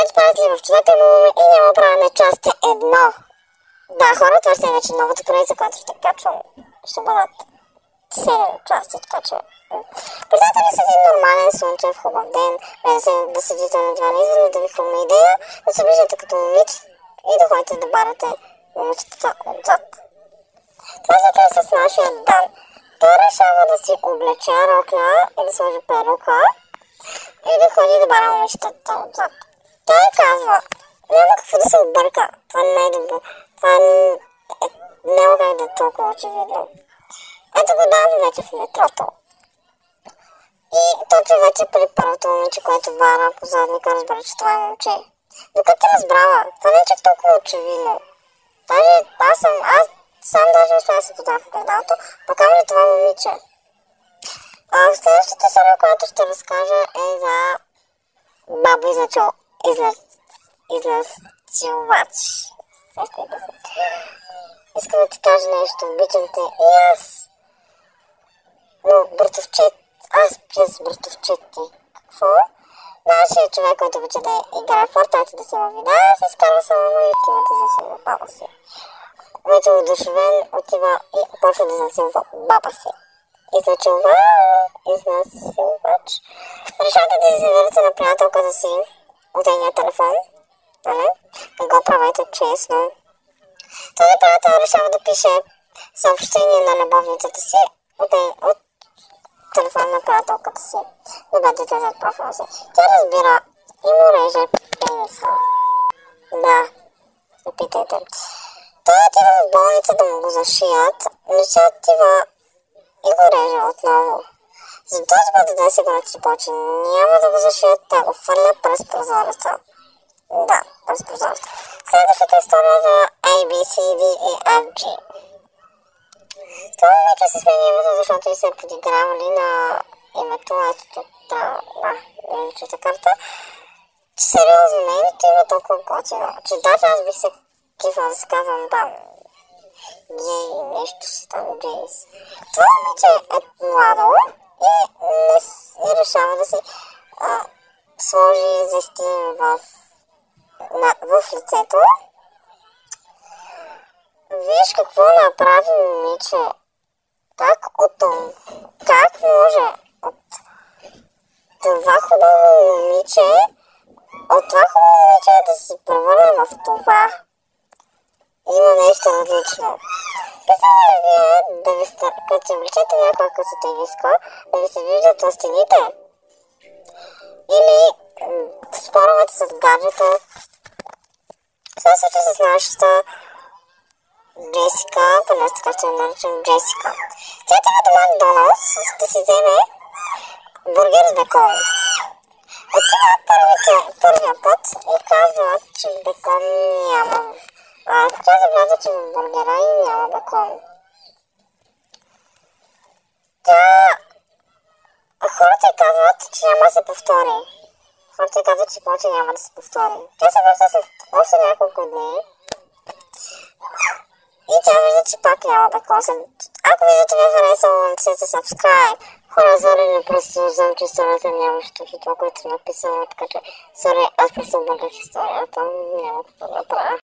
Който правят в човека и няма право на част едно. Да, хората още вече новата поредица, която ще качвам, ще бъдат 7 части, така че... Представете ли си един нормален слънчев хубав ден, да седите на дивана и да ви хрумна идея, да се виждате като момиче и да ходите да барате момичетата отзад. Това се случва с нашия Дан. Той решава да си облече рокля и да сложи перука и да ходи да бара момичетата отзад. Той казва, няма какво да се обърка, това не е най-добро, това няма как да е толкова очевидно. Ето го Дан вече в метрото. И точно вече при първото момиче, което бара по задника, разбира, че това е момче. Докато ти разбрала, това не е чак толкова очевидно. Даже аз сам даже успя да се подава в огледалото, пък ами ли това момиче. Следващата серия, която ще разкажа е за бабо излъчилвач. Искам да ти кажа нещо, обичам те и аз. Но братовчет, аз през братовчети. Какво? Нашия човек, който обича да играе в Fortnite и да се във видеа, се изкарва само и отива да засилва баба си. Вече удушевен отива и почва да засилва баба си. Изнасилвач. Решавате да изявите на приятелката си от едния телефон. Нали? Не го правете честно. Този приятел решава да пише съобщение на любовницата си от телефон на приятелката си. Добавете тези от профила си. Тя разбира и му реже пениса. Да, опитайте. Той отива в болница да му го зашият, но тя отива и го реже отново. За този път да сигурно си повече няма да го зашият, тя го фърля през прозореца. Да, през прозореца. Следващата история за A, B, C, D и F, G. Това момиче се смени името, защото и се подигравали на името, ето тук, да, личната карта. Сериозно, нейното има толкова готино, че даже аз бих се кифала да се казвам там гей, нещо си там, гейс. Това момиче е младо и решава да си сложи зехтин в лицето. Виж какво направи момиче. Как може от това хубаво момиче да се превърне в това? Има нещо различно. Представя ли вие като се облечете някоя късотениска, да ви се виждат в стените? Или споровете с гаджета? Това се случва с нашата Джесика, поне така ще наричам Джесика. Тя отива до Макдоналдс да си вземе бургер с бекон. Отива първия път и казва, че бекон няма. Тя забелязва, че в бургера и няма бекон. Хората й казват, че няма да се повтори. Хората й казват, че повече няма да се повтори. Тя се връща след още няколко дни. И тя вижда, че пак няма бекон. Ако видите ви е харесало, натиснете subscribe. Хора, Зори, просто знам, че историята нямаше точно това, което съм написала, така че, аз просто обърнах историята, няма какво да направя.